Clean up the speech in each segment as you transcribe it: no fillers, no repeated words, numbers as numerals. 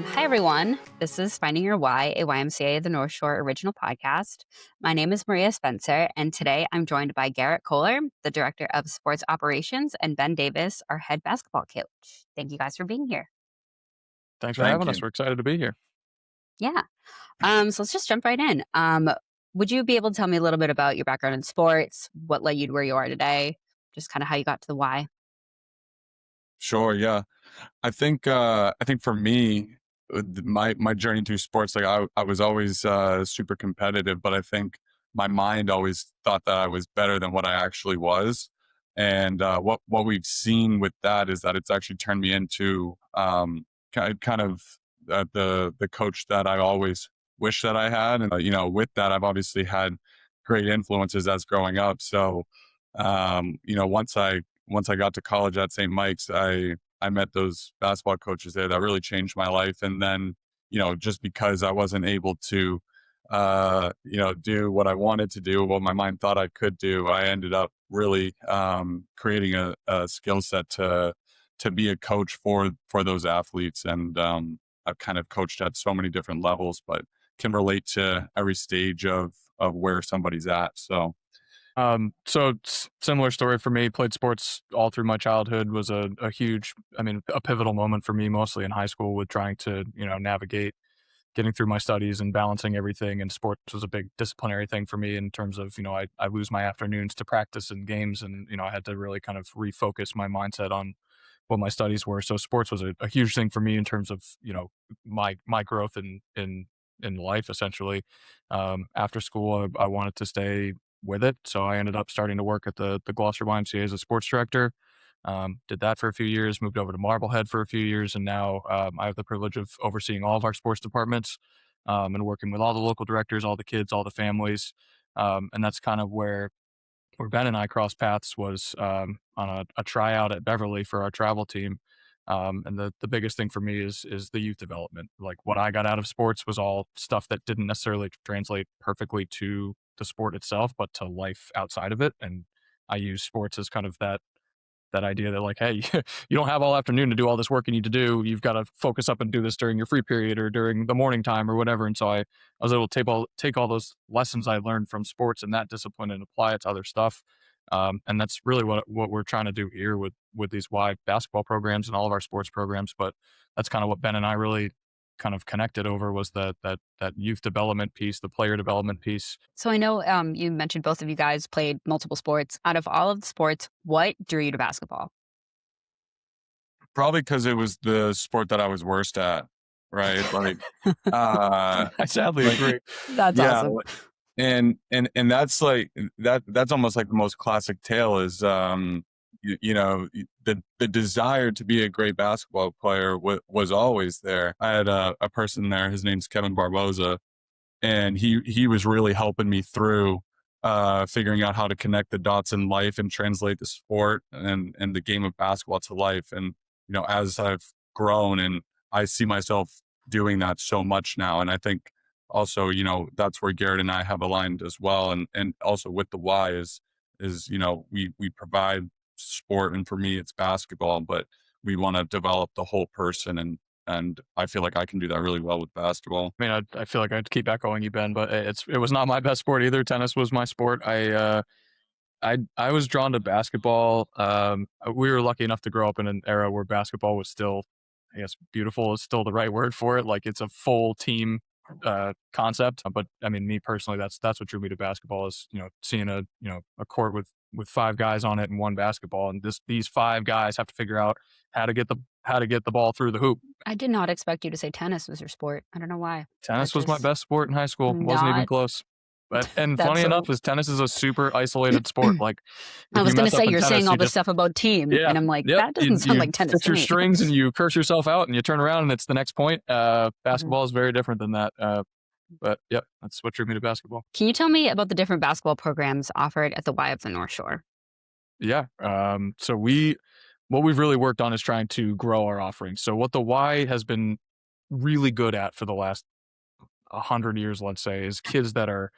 Hi, everyone. This is Finding Your Why, a YMCA The North Shore original podcast. My name is Maria Spencer, and today I'm joined by Garrett Kohler, the Director of Sports Operations, and Ben Davis, our head basketball coach. Thank you guys for being here. Thanks for Thank having you. us. We're excited to be here. Yeah. So let's just jump right in. Would you be able to tell me a little bit about your background in sports, what led you to where you are today, just kind of how you got to the why? Sure, yeah. I think for me, my journey through sports, like I was always super competitive, but I think my mind always thought that I was better than what I actually was. And what we've seen with that is that it's actually turned me into kind of the coach that I always wish that I had. And with that, I've obviously had great influences as growing up. So once I got to college at St. Mike's, I met those basketball coaches there that really changed my life. And then, just because I wasn't able to, do what I wanted to do, what my mind thought I could do, I ended up really creating a skill set to be a coach for those athletes. And I've kind of coached at so many different levels, but can relate to every stage of where somebody's at. So Similar story for me. Played sports all through my childhood. Was a huge, a pivotal moment for me, mostly in high school, with trying to navigate getting through my studies and balancing everything. And sports was a big disciplinary thing for me in terms of I lose my afternoons to practice and games, and I had to really kind of refocus my mindset on what my studies were. So sports was a huge thing for me in terms of my growth in life. Essentially, after school, I wanted to stay with it, so I ended up starting to work at the Gloucester YMCA as a sports director. Did that for a few years, moved over to Marblehead for a few years, and now I have the privilege of overseeing all of our sports departments and working with all the local directors, all the kids, all the families. And that's kind of where Ben and I crossed paths was on a tryout at Beverly for our travel team. And the biggest thing for me is the youth development. Like, what I got out of sports was all stuff that didn't necessarily translate perfectly to the sport itself, but to life outside of it. And I use sports as kind of that idea that, like, hey, you don't have all afternoon to do all this work you need to do. You've got to focus up and do this during your free period or during the morning time or whatever. And so I was able to take all those lessons I learned from sports and that discipline and apply it to other stuff. And that's really what we're trying to do here with these Y basketball programs and all of our sports programs. But that's kind of what Ben and I really kind of connected over, was that youth development piece, the player development piece. So I know you mentioned both of you guys played multiple sports. Out of all of the sports, what drew you to basketball? probably because it was the sport that I was worst at, right? Like, I sadly like agree. That's yeah, awesome. and that's like that's almost like the most classic tale is the desire to be a great basketball player was always there. I had a person there, his name's Kevin Barboza, and he was really helping me through figuring out how to connect the dots in life and translate the sport and the game of basketball to life. And as I've grown, and I see myself doing that so much now, and I think also that's where Garrett and I have aligned as well, and also with the Y is we provide sport, and for me it's basketball, but we want to develop the whole person, and I feel like I can do that really well with basketball. I mean, I feel like I'd keep echoing you, Ben, but it was not my best sport either. Tennis was my sport. I was drawn to basketball. We were lucky enough to grow up in an era where basketball was still, I guess, beautiful is still the right word for it. Like, it's a full team concept. But I mean, me personally, that's what drew me to basketball, is seeing a court with five guys on it and one basketball, and these five guys have to figure out how to get the ball through the hoop. I did not expect you to say tennis was your sport. I don't know why. Tennis That's was my just best sport in high school. Wasn't even not. close. And That's funny so. enough, is tennis is a super isolated sport. Like, I if was you going to mess say up in you're saying tennis, all you this just stuff about team, yeah, and I'm like, yep. that doesn't sound You like tennis hit to your me. strings and you curse yourself out and you turn around and it's the next point. Mhm. Basketball is very different than that. But yeah, that's what drew me to basketball. Can you tell me about the different basketball programs offered at the Y of the North Shore? Yeah. So what we've really worked on is trying to grow our offerings. So what the Y has been really good at for the last 100 years, let's say, is kids that are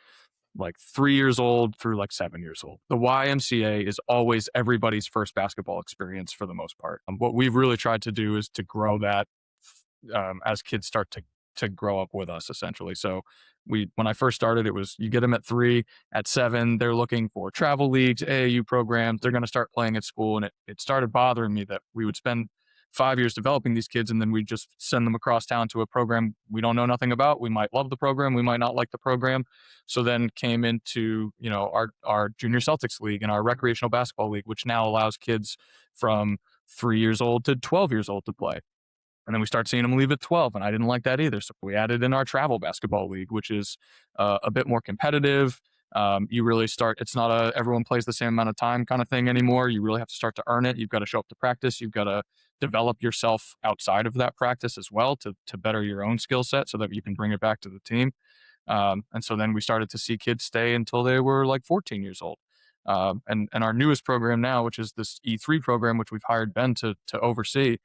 like 3 years old through like 7 years old. The YMCA is always everybody's first basketball experience for the most part. What we've really tried to do is to grow that as kids start to grow up with us, essentially. So when I first started, it was you get them at 3, at 7, they're looking for travel leagues, AAU programs. They're going to start playing at school, and it started bothering me that we would spend 5 years developing these kids, and then we just send them across town to a program we don't know nothing about. We might love the program, we might not like the program. So then came into our junior Celtics league and our recreational basketball league, which now allows kids from 3 years old to 12 years old to play. And then we start seeing them leave at 12, and I didn't like that either. So we added in our travel basketball league, which is a bit more competitive. You really start, it's not a everyone plays the same amount of time kind of thing anymore. You really have to start to earn it. You've got to show up to practice. You've got to develop yourself outside of that practice as well to better your own skill set so that you can bring it back to the team. And so then we started to see kids stay until they were like 14 years old. And our newest program now, which is this E3 program, which we've hired Ben to oversee,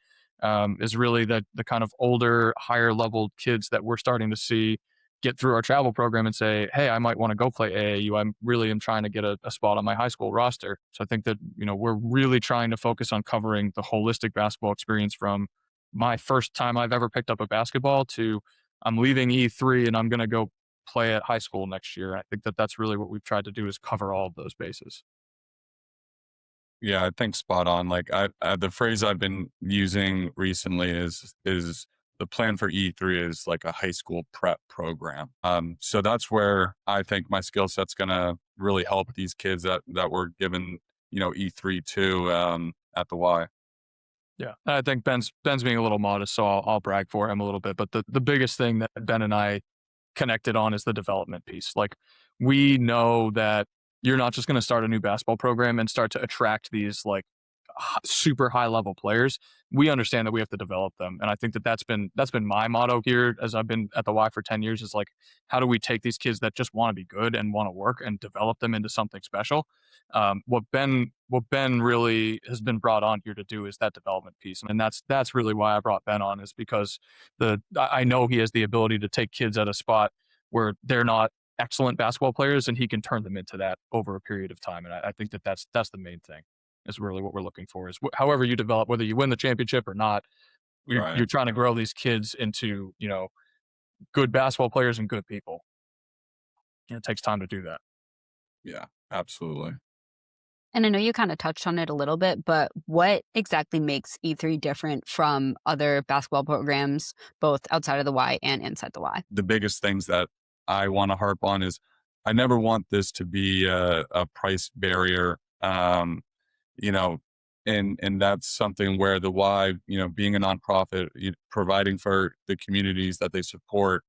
is really the kind of older, higher level kids that we're starting to see get through our travel program and say, hey, I might want to go play AAU. I'm really am trying to get a spot on my high school roster. So I think that, we're really trying to focus on covering the holistic basketball experience from my first time I've ever picked up a basketball to I'm leaving E3 and I'm going to go play at high school next year. I think that that's really what we've tried to do is cover all of those bases. Yeah, I think spot on. Like the phrase I've been using recently is the plan for E3 is like a high school prep program. So that's where I think my skill set's gonna really help these kids that were given E3 to at the Y. Yeah, I think Ben's being a little modest, so I'll brag for him a little bit. But the biggest thing that Ben and I connected on is the development piece. Like we know that you're not just going to start a new basketball program and start to attract these like super high level players. We understand that we have to develop them, and I think that that's been my motto here as I've been at the Y for 10 years. Is like, how do we take these kids that just want to be good and want to work and develop them into something special? What Ben really has been brought on here to do is that development piece, and that's really why I brought Ben on, is because I know he has the ability to take kids at a spot where they're not excellent basketball players, and he can turn them into that over a period of time. And I think that that's the main thing is really what we're looking for is however you develop, whether you win the championship or not, Right. you're trying to grow these kids into, good basketball players and good people. And it takes time to do that. Yeah, absolutely. And I know you kind of touched on it a little bit, but what exactly makes E3 different from other basketball programs, both outside of the Y and inside the Y? The biggest things that I want to harp on is I never want this to be a price barrier. You know, and that's something where the Y, being a nonprofit, providing for the communities that they support,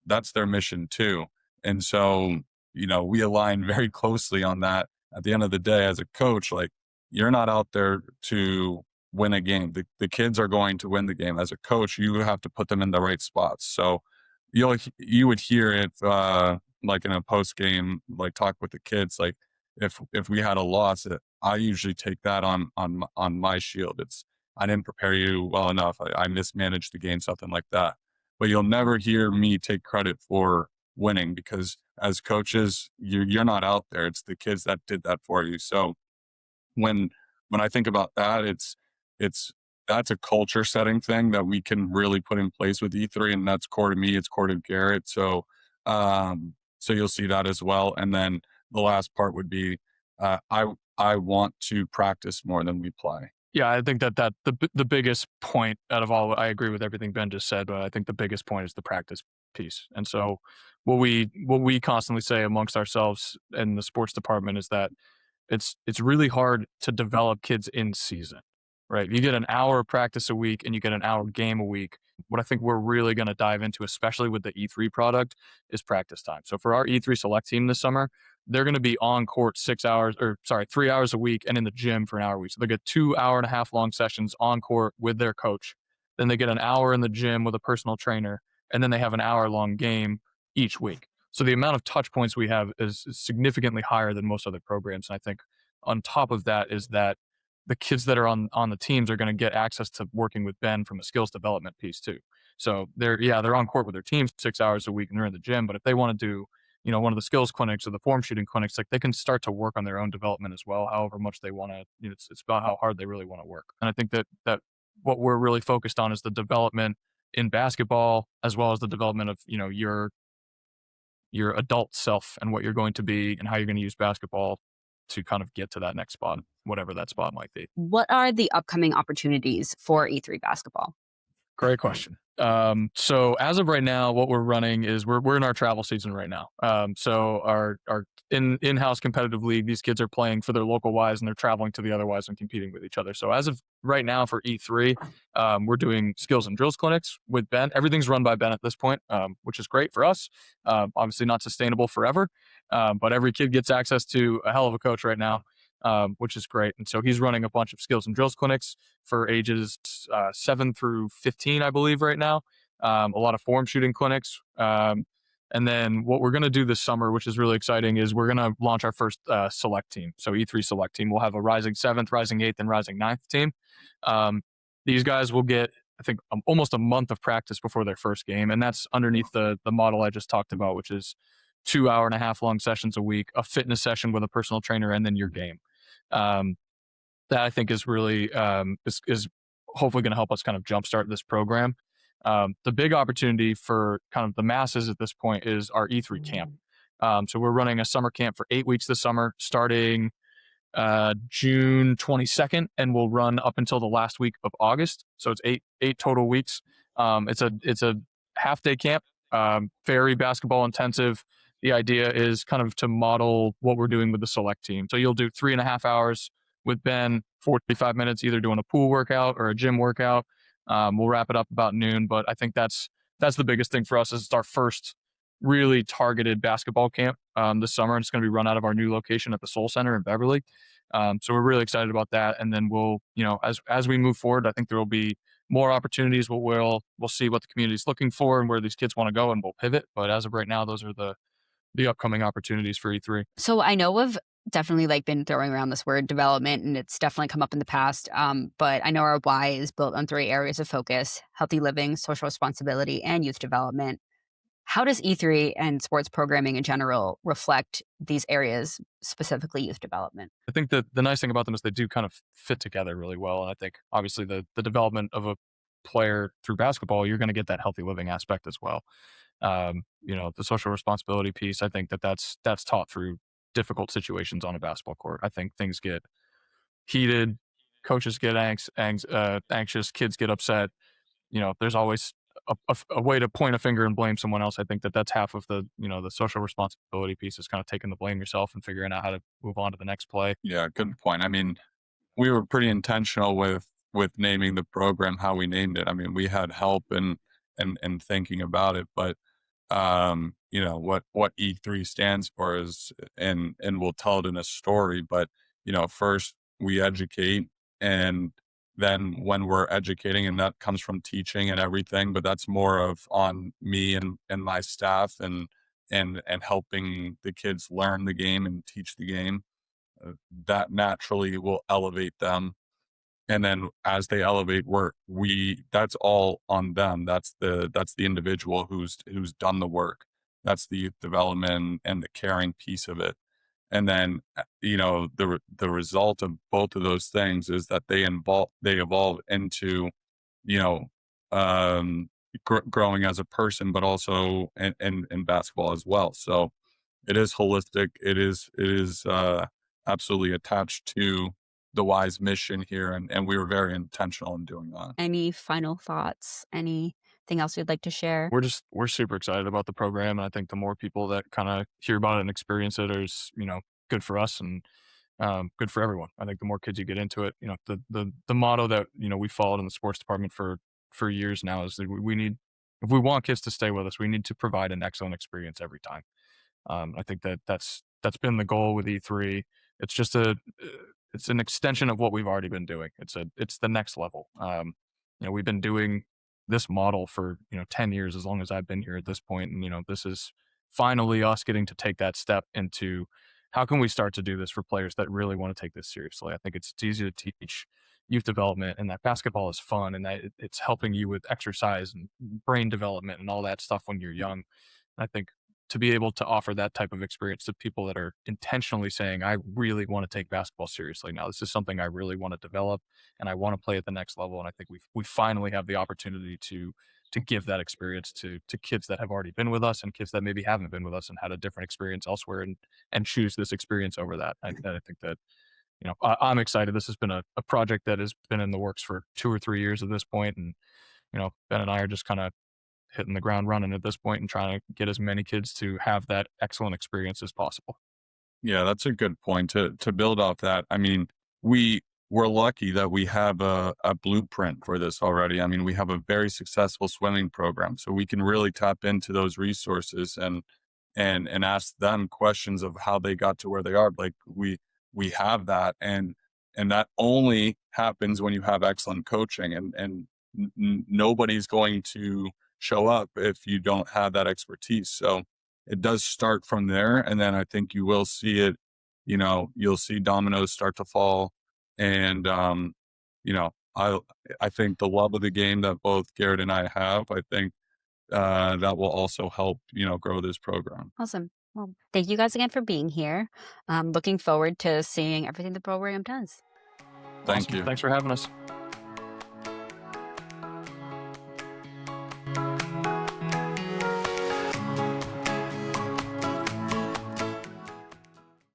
that's their mission too. And so, we align very closely on that. At the end of the day, as a coach, like you're not out there to win a game. The kids are going to win the game. As a coach, you have to put them in the right spots. So you would hear it like in a post game like talk with the kids. Like if we had a loss, I usually take that on my shield. It's I didn't prepare you well enough. I mismanaged the game, something like that. But you'll never hear me take credit for winning because as coaches, you're not out there. It's the kids that did that for you. So when I think about that, it's that's a culture setting thing that we can really put in place with E3, and that's core to me. It's core to Garrett. So you'll see that as well. And then the last part would be I want to practice more than we play. Yeah, I think that the biggest point out of all, I agree with everything Ben just said, but I think the biggest point is the practice piece. And so what we constantly say amongst ourselves in the sports department is that it's really hard to develop kids in season, right? You get an hour of practice a week and you get an hour game a week. What I think we're really going to dive into, especially with the E3 product, is practice time. So for our E3 select team this summer, they're going to be on court 3 hours a week and in the gym for an hour a week. So they get 2 hour-and-a-half long sessions on court with their coach. Then they get an hour in the gym with a personal trainer. And then they have an hour long game each week. So the amount of touch points we have is significantly higher than most other programs. And I think on top of that is that the kids that are on the teams are going to get access to working with Ben from a skills development piece too. So they're on court with their teams 6 hours a week and they're in the gym. But if they want to do, one of the skills clinics or the form shooting clinics, like they can start to work on their own development as well, however much they want to, it's about how hard they really want to work. And I think that what we're really focused on is the development in basketball, as well as the development of, your adult self and what you're going to be and how you're going to use basketball to kind of get to that next spot, whatever that spot might be. What are the upcoming opportunities for E3 basketball? Great question. So as of right now, what we're running is we're in our travel season right now. So our in-house competitive league, these kids are playing for their local Ys and they're traveling to the other Ys and competing with each other. So as of right now for E3, we're doing skills and drills clinics with Ben. Everything's run by Ben at this point, which is great for us. Obviously not sustainable forever, but every kid gets access to a hell of a coach right now, which is great. And so he's running a bunch of skills and drills clinics for ages 7 through 15, I believe, right now. A lot of form shooting clinics. And then what we're going to do this summer, which is really exciting, is we're going to launch our first select team. So E3 select team. We'll have a rising 7th, rising 8th, and rising 9th team. These guys will get, I think, almost a month of practice before their first game. And that's underneath the model I just talked about, which is 2 hour and a half long sessions a week, a fitness session with a personal trainer, and then your game. That I think is really is hopefully going to help us kind of jumpstart this program. The big opportunity for kind of the masses at this point is our E3 camp. So we're running a summer camp for 8 weeks this summer, starting June 22nd, and we'll run up until the last week of August. So it's eight total weeks. It's a half day camp, very basketball intensive. The idea is kind of to model what we're doing with the select team. So you'll do 3.5 hours with Ben, 45 minutes either doing a pool workout or a gym workout. We'll wrap it up about noon, but I think that's the biggest thing for us. Is it's our first really targeted basketball camp this summer, and it's going to be run out of our new location at the Soul Center in Beverly. So we're really excited about that. And then we'll, as we move forward, I think there will be more opportunities. We'll see what the community is looking for and where these kids want to go, and we'll pivot. But as of right now, those are the upcoming opportunities for E3. So I know we've definitely been throwing around this word development, and it's definitely come up in the past. But I know our Y is built on 3 areas of focus: healthy living, social responsibility, and youth development. How does E3 and sports programming in general reflect these areas, specifically youth development? I think that the nice thing about them is they do kind of fit together really well. And I think obviously the development of a player through basketball, you're going to get that healthy living aspect as well. The social responsibility piece, I think that's taught through difficult situations on a basketball court. I think things get heated, coaches get anxious, kids get upset. There's always a way to point a finger and blame someone else. I think that's half of the social responsibility piece is kind of taking the blame yourself and figuring out how to move on to the next play. Yeah, good point. I mean, we were pretty intentional with naming the program how we named it. I mean, we had help in thinking about it, but what E3 stands for is, and we'll tell it in a story, but first we educate, and then when we're educating, and that comes from teaching and everything, but that's more of on me and my staff and helping the kids learn the game and teach the game. That naturally will elevate them, and then as they elevate, that's all on them. That's the individual who's done the work. That's the youth development and the caring piece of it. And then the result of both of those things is that they evolve into you know growing as a person, but also in basketball as well. So it is holistic. It is absolutely attached to the Wise mission here, and we were very intentional in doing that. Any final thoughts? Anything else you'd like to share? We're super excited about the program, and I think the more people that kind of hear about it and experience it is good for us and good for everyone. I think the more kids you get into it, the motto that we followed in the sports department for years now is that we need, if we want kids to stay with us, we need to provide an excellent experience every time. I think that's been the goal with E3. It's just it's an extension of what we've already been doing. It's the next level. We've been doing this model for 10 years, as long as I've been here at this point, and this is finally us getting to take that step into how can we start to do this for players that really want to take this seriously. I think it's easy to teach youth development, and that basketball is fun, and that it's helping you with exercise and brain development and all that stuff when you're young. I think to be able to offer that type of experience to people that are intentionally saying, I really want to take basketball seriously now. This is something I really want to develop, and I want to play at the next level. And I think we finally have the opportunity to give that experience to kids that have already been with us and kids that maybe haven't been with us and had a different experience elsewhere, and choose this experience over that. I think that, I'm excited. This has been a project that has been in the works for 2 or 3 years at this point, and Ben and I are just kind of hitting the ground running at this point and trying to get as many kids to have that excellent experience as possible. Yeah, that's a good point to build off that. I mean, we're lucky that we have a blueprint for this already. I mean, we have a very successful swimming program, so we can really tap into those resources and ask them questions of how they got to where they are. Like we have that, and that only happens when you have excellent coaching, and nobody's going to show up if you don't have that expertise. So it does start from there, and then I think you will see it. You'll see dominoes start to fall, and you know, I think the love of the game that both Garrett and I have, I think that will also help grow this program. Awesome. Well, thank you guys again for being here. Looking forward to seeing everything the program does. Thank Awesome. you. Thanks for having us.